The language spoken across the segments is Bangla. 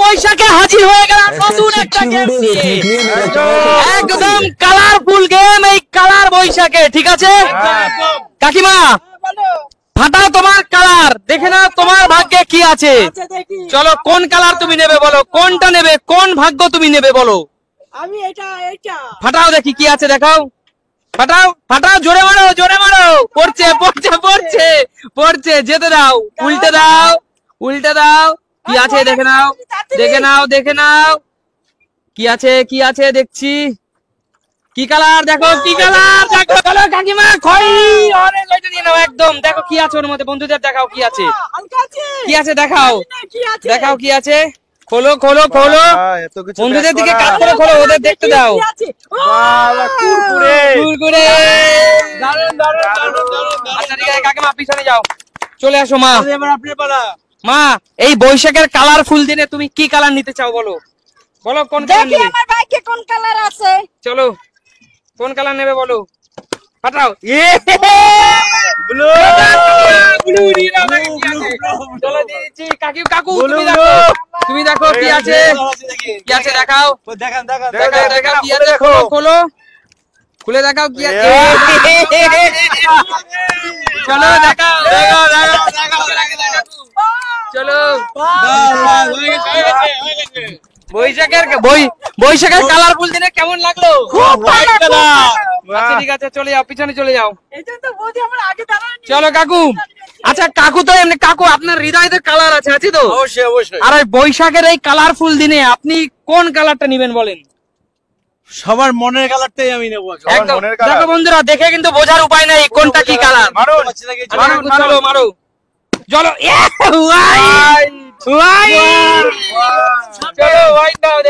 বৈশাখে হাজির হয়ে গেলাম নতুন একটা গেম নিয়ে, একদম কালারফুল গেম এই কালার বৈশাখে। ঠিক আছে কাকিমা, ফাটাও তোমার কালার, দেখে নাও তোমার ভাগ্যে কি আছে। চলো কোন কালার তুমি নেবে বলো, কোনটা নেবে, কোন ভাগ্য তুমি নেবে বলো। আমি এটা ফাটাও দেখি কি আছে, দেখাও। ফাটাও ফাটাও, জোরে মারো জোরে মারো। পড়ছে পড়ছে পড়ছে পড়ছে, যেতে দাও, উল্টে দাও উল্টে দাও। কি আছে দেখে নাও দেখে নাও দেখে নাও, কি আছে কি আছে দেখছি। কি কালার দেখো, কি কালার দেখো। চলো কাকিমা, খয়েরি অরেঞ্জ ওইটা নিয়ে নাও একদম। দেখো কি আছে ওর মধ্যে, বন্ধুদের দেখাও কি আছে, কি আছে দেখাও, দেখাও কি আছে। খোলো খোলো খোলো, বন্ধুদের দিকে কাজ করে খোলো, ওদের দেখতে দাও। কুরকুরে কুরকুরে, দারুন দারুন দারুন দারুন। আচ্ছা ঠিক আছে কাকিমা, পিছনে যাও, চলে আসো মা। এবার আপনি পালা। মা, এই বৈশাখের কালারফুল দিনে তুমি কি কালার নিতে চাও বলো, বলো কোন কালার নেবে। আমার বাইকে কোন কালার আছে, চলো কোন কালার নেবে বলো, ফাটাও। ব্লু ব্লু নিয়ে নাও। চলো দিচ্ছি কাকু কাকু, তুমি দেখো কি আছে কি আছে দেখাও, দেখাও দেখাও দেখাও কি আছে, খোলো খোলো খুলে দেখাও কি আছে। চলো দেখাও দেখাও দেখাও দেখাও, চলো। বৈশাখের কালারফুল দিনে কেমন লাগলো? আচ্ছা ঠিক আছে, চলে যাও, পিছনে চলে যাও। চলো কাকু। আচ্ছা কাকু, তো এমনি কাকু আপনার হৃদয়তে কালার আছে, আছে তো? অবশ্যই অবশ্যই। আর বৈশাখের এই কালারফুল দিনে আপনি কোন কালারটা নিবেন বলেন? সবার মনের কালারটাই আমি নেবো। একদম। দেখো বন্ধুরা, দেখে কিন্তু বোঝার উপায় নাই কোনটা কি কালার। চলো মারো, চলো।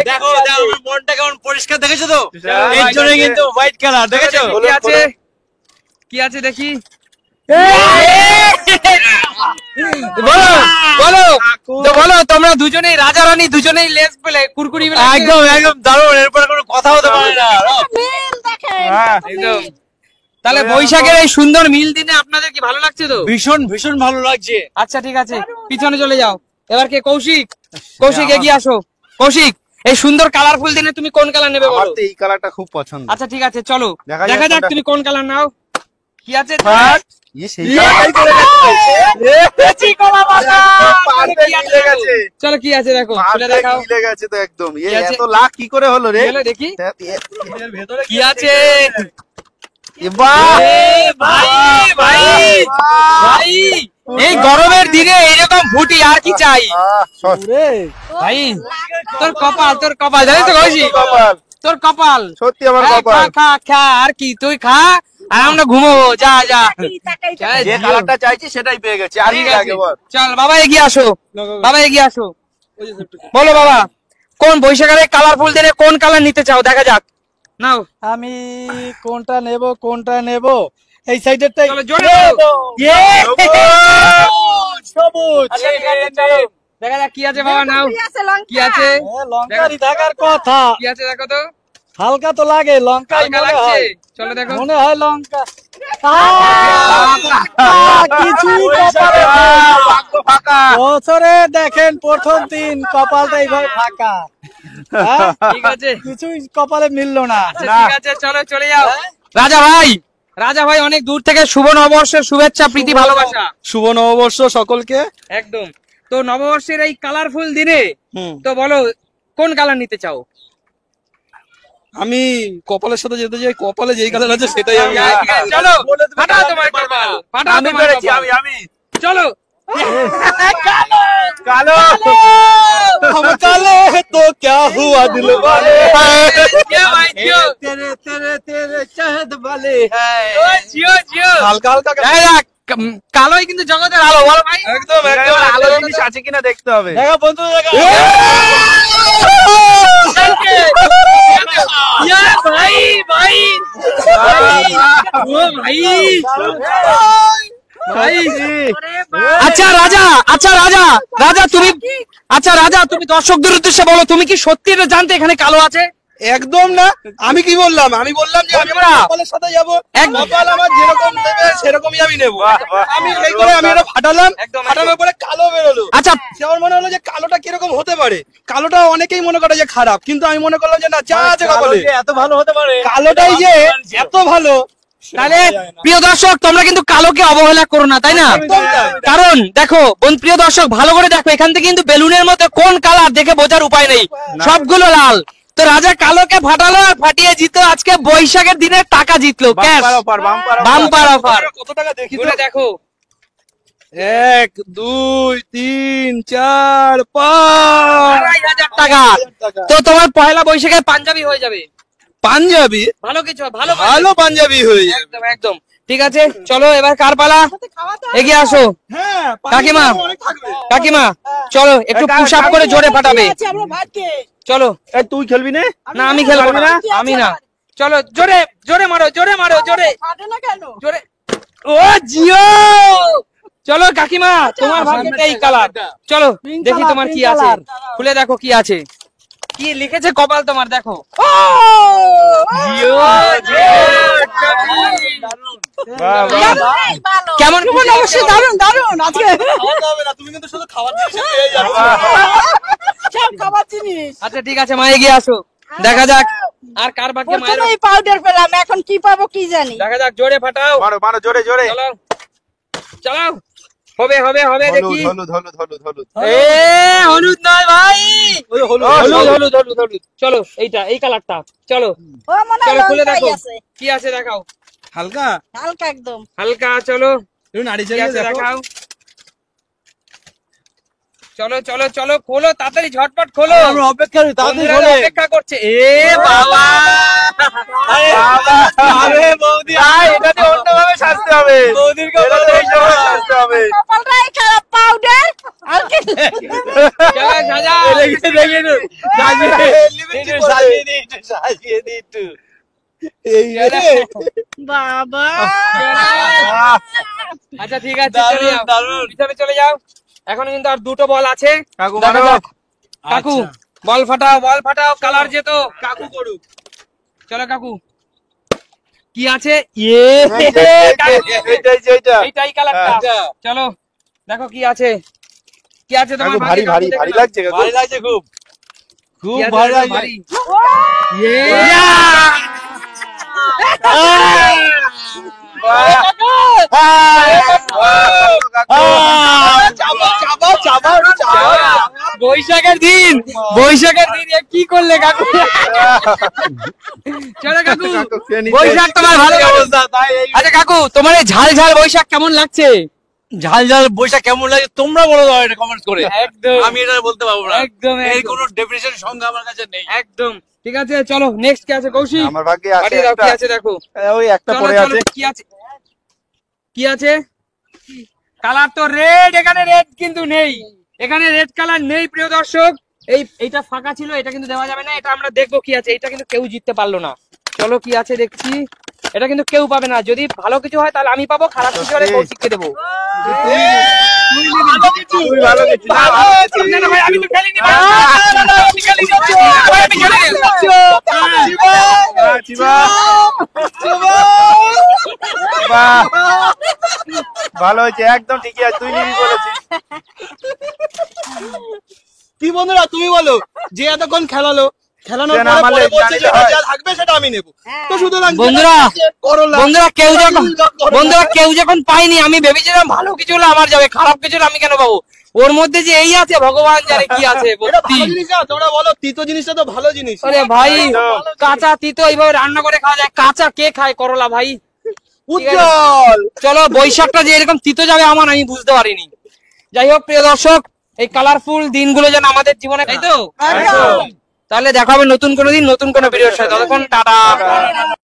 দেখো আমার মনটা কেমন পরিষ্কার, দেখেছো তো? এর জন্য কিন্তু হোয়াইট কালার, দেখেছো? কি আছে কি আছে দেখি, বলো বলো তো, বলো তোমরা দুজনেই রাজা রানী, দুজনেই লেস পেলে কুরকুরি। একদম একদম দারুণ, এরপরে কোনো কথা হতে পারে না। একদম। তাহলে বৈশাখের এই সুন্দর মিল দিনে আপনাদের কি ভালো লাগছে তো? ভীষণ ভীষণ ভালো লাগছে। আচ্ছা ঠিক আছে, পিছনে চলে যাও। এবার কে? কৌশিক। কৌশিক এগিয়ে আসো। কৌশিক, এই সুন্দর কালারফুল দিনে তুমি কোন কালার নেবে বলো? এই কালারটা খুব পছন্দ। আচ্ছা ঠিক আছে, চলো দেখা যাক তুমি কোন কালার নাও। কি আছে? চলো কি আছে দেখো, খুলে দেখাও। মিলে গেছে তো একদম। এত লাখ কি করে হলো রে? দেখি কি আছে। এই গরমের দিনে এইরকম ফুটি আর কি চাই ভাই। তোর কপাল, তোর কপাল, জানিস তো কৌশিক, তোর কপাল সত্যি আমার কপাল। খা খা আর কি, তুই খা আর আমরা ঘুমোবো। যা যা, যে কালারটা চাইছি সেটাই পেয়ে গেছি। আর কি লাগে বল? চল বাবা এগিয়ে আসো, বাবা এগিয়ে আসো। বলো বাবা, কোন বৈশাখের কালারফুল দিনে কোন কালার নিতে চাও, দেখা যাক। নাও। আমি কোনটা নেব কোনটা নেব, এই সাইডেরটাই। সবুজ। দেখা যাক কি আছে বাবা, নাও কি আছে। লঙ্কারই থাকার কথা। কি আছে দেখো তো, হালকা তো লাগে, লঙ্কা লাগছে। চলো দেখো, মনে হয় লঙ্কা। বছরে দেখেন প্রথম দিন কপালটা এইভাবে ফাঁকা। ঠিক আছে, কিছুই কপালে মিললো না। ঠিক আছে চলো চলে যাও। রাজা ভাই, রাজা ভাই অনেক দূর থেকে শুভ নববর্ষের শুভেচ্ছা, প্রীতি, ভালোবাসা। শুভ নববর্ষ সকলকে। একদম। তো নববর্ষের এই কালারফুল দিনে তো বলো কোন কালার নিতে চাও? আমি কপালের সাথে যেতে চাই, কপালে যেই কালার আছে সেটাই আমি। চলো ফাটাও তোমার কপাল, ফাটাও তোমার কপাল। আমি চলো। কালো हम काले तो क्या हुआ दिल वाले, तेरे तेरे तेरे चाहत वाले हैं। জিও জিও, হালকা হালকা কালোই কিন্তু জগতের আলো, বলো ভাই। একদম একদম আলো জিনিস আছে কিনা দেখতে হবে। দেখা বন্ধু, দেখা ভাই ভাই ভাই। আচ্ছা রাজা, আচ্ছা রাজা, রাজা তুমি, আচ্ছা রাজা তুমি দর্শকদের উদ্দেশ্যে বলো, তুমি কি সত্যি এটা জানতে এখানে কালো আছে? একদম না। আমি কি বললাম? আমি বললাম যে আমি বন্ধুরা, কপালের সাথে যাবো, একদম। কপাল আমার যেরকম দেবে সেরকমই আমি নেবো। বাহ, বাহ। আমি এই করে আমি এটা ফাটালাম, একদম, ফাটানোর পরে কালো বেরোলো। আচ্ছা সে আমার মনে হলো যে কালোটা কিরকম হতে পারে। কালোটা অনেকেই মনে করে যে খারাপ, কিন্তু আমি মনে করলাম যে না, যা আছে কপালে এত ভালো হতে পারে কালোটাই যে এত ভালো। তাহলে প্রিয় দর্শক, তোমরা কিন্তু কালোকে অবহেলা করো না, তাই না? একদম তাই। কারণ দেখো প্রিয় দর্শক, ভালো করে দেখো, এখান থেকে কিন্তু বেলুনের মধ্যে কোন কালার দেখে বোঝার উপায় নেই, সবগুলো লাল। তো রাজা কালোকে ফাটালো আর ফাটিয়ে জিতলো আজকে বৈশাখের দিনে টাকা জিতলো, cash bumper offer, bumper bumper offer. কত টাকা দেখি তো? গুনে দেখো, 1 2 3 4 5 2,500 টাকা। তো তোমার পয়লা বৈশাখে পাঞ্জাবি হয়ে যাবে, পাঞ্জাবি, ভালো কিছু, ভালো ভালো পাঞ্জাবি হয়ে যাবে। একদম একদম ঠিক আছে। চলো এবার কার পালা, খাওয়াতে এগিয়ে আসো। হ্যাঁ, কাকিমা, অনেক থাকবে। কাকিমা চলো একটু পুশ আপ করে জোরে ফাটাবে, আছে আমরা ভাতকে। চলো। এই তুই খেলবি না? না আমি খেলবো না, আমি না। চলো জোরে জোরে মারো, জোরে মারো, জোরে ফাটে না কেন? জোরে। ও জিও, চলো কাকিমা, তোমার ভাগ্যটা এই কালার। চলো Pink দেখি color, তোমার কি pink আছে, color। খুলে দেখো কি আছে, কি লিখেছে কপাল তোমার, দেখো। ও! জিও, বাহ, বাহ। ভালো। কেমন খুশি অবশ্যই দারুণ দারুণ আজকে খাওয়াতে হবে না, তুমি কিন্তু শুধু খাবার জিনিস পেয়ে যাবে। সব খাবার জিনিস। আচ্ছা ঠিক আছে, মা এগিয়ে আসো, দেখা যাক আর কার ভাগ্যে মায়ের। প্রথমেই পাউডার পেলাম, এখন কি পাবো কি জানি। দেখা যাক, জোরে ফাটাও, মারো মারো জোরে জোরে। চালাও চালাও, হবে হবে হবে, হলুদ দেখি। হলুদ হলুদ হলুদ হলুদ। এ হলুদ নয় ভাই, হলুদ, হলুদ হলুদ হলুদ হলুদ। চলো এইটা, এই কালারটা, চলো ও মনে হয় চলো খুলে লঙ্কাই দেখো আছে। কি আছে, দেখাও হালকা হালকা একদম। হালকা। চলো একটু নাড়ি কি চালিয়ে আছে দেখো। দেখাও, চলো চলো চলো, খোলো তাড়াতাড়ি, ঝটপট খোলো, আমরা অপেক্ষা করি, তাড়াতাড়ি বন্ধুরা খোলে। অপেক্ষা করছে। এ বাবা, আরে বৌদি, এটাতে অন্যভাবে সাজতে হবে। বৌদির এটাতে এইভাবে সাজতে হবে। কপালটাই খারাপ, পাউডার আর কি। চলো সাজাও। সাজিয়ে দি একটু। এই রে। বাবা আচ্ছা ঠিক আছে, চলে যাও, পিছনে চলে যাও। এখন কিন্তু আর দুটো বল আছে, কাকু দেখা মারো। যাক। কাকু বল ফাটাও, বল ফাটাও, কালার যেত। কাকু করুক। চলো কাকু, কি আছে? ইয়ে এইটাই কালারটা। আচ্ছা। চলো দেখো কি আছে, কি আছে তোমার কাকু ভারী ভাগ্যে, ভারী কাকু ভারী দেখে নাও। লাগছে কাকু। ভারী লাগছে খুব, কি খুব আছে ভারী তোমার লাগছে। ভারী? ইয়ে! চাবাও চাবাও চাবাও। বৈশাখের দিন, বৈশাখের দিন এ কি করলে কাকু? চলো কাকু, কাকু খেয়ে নিচ্ছে। বৈশাখ তোমার ভালো অবস্থা। আচ্ছা কাকু, তোমার এই ঝাল ঝাল বৈশাখ কেমন লাগছে? ঝাল ঝাল বৈশাখ কেমন লাগে তোমরা বলে দাও এটা কমেন্ট করে। একদম আমি এটা বলতে পারবো না, একদম এর একদম, কোনো ডেফিনিশন সংজ্ঞা আমার কাছে নেই। একদম ঠিক আছে। চলো নেক্সট কি আছে কৌশিক, আমার ভাগ্যে আছে পাঠিয়ে দাও একটা। কি আছে দেখো। ওই একটা চলো পড়ে চলো, আছে। কি আছে, কি আছে? কালার তো রেড, এখানে রেড কিন্তু নেই, এখানে রেড কালার নেই প্রিয় দর্শক। এইটা ফাঁকা ছিল, এটা কিন্তু দেওয়া যাবে না, এটা আমরা দেখবো কি আছে। এটা কিন্তু কেউ জিততে পারলো না। চলো কি আছে দেখছি, এটা কিন্তু কেউ পাবে না। যদি ভালো কিছু হয় তাহলে আমি পাবো, খারাপ কিছু হলে কৌশিককে দেবো। তুই ভালো গেছিস। না, না, ভাই, আমি তো খেলিনি, ভাই। আমি খেলিনি, ভাই, আমি খেলিনি। চিবা। বাহ, ভালো হয়েছে, একদম ঠিকই আছে, তুই নিবি বলেছিস। কি বন্ধুরা তুমি বলো, যে এতক্ষণ খেলালো, খেলানোর সে না পরে মারলে পরে বলছে যে জানি না যা থাকবে সেটা আমি নেবো। তো সুতরাং বন্ধুরা, করলা, বন্ধুরা কেউ যখন পাইনি, আমি ভেবেছিলাম ভালো কিছু হলে আমার যাবে, খারাপ কিছু হলে আমি কেন পাবো? ওর মধ্যে যে এই আছে, ভগবান জানে কি আছে। এটা ভালো জিনিস না, তোমরা বলো তিতো জিনিসটা তো ভালো জিনিস। আরে ভাই, কাঁচা তিতো এইভাবে রান্না করে খাওয়া যায়? কাঁচা কে খায় করলা ভাই? উজ্জ্বল। চলো বৈশাখটা যে এরকম তিতো যাবে আমার, আমি বুঝতে পারিনি। যাই হোক প্রিয় দর্শক, এই কালারফুল দিনগুলো যেন আমাদের জীবনে, তাই তো? একদম। তাহলে দেখা হবে নতুন কোনো দিন, নতুন কোনো ভিডিওর সাথে। ততক্ষণ টাটা।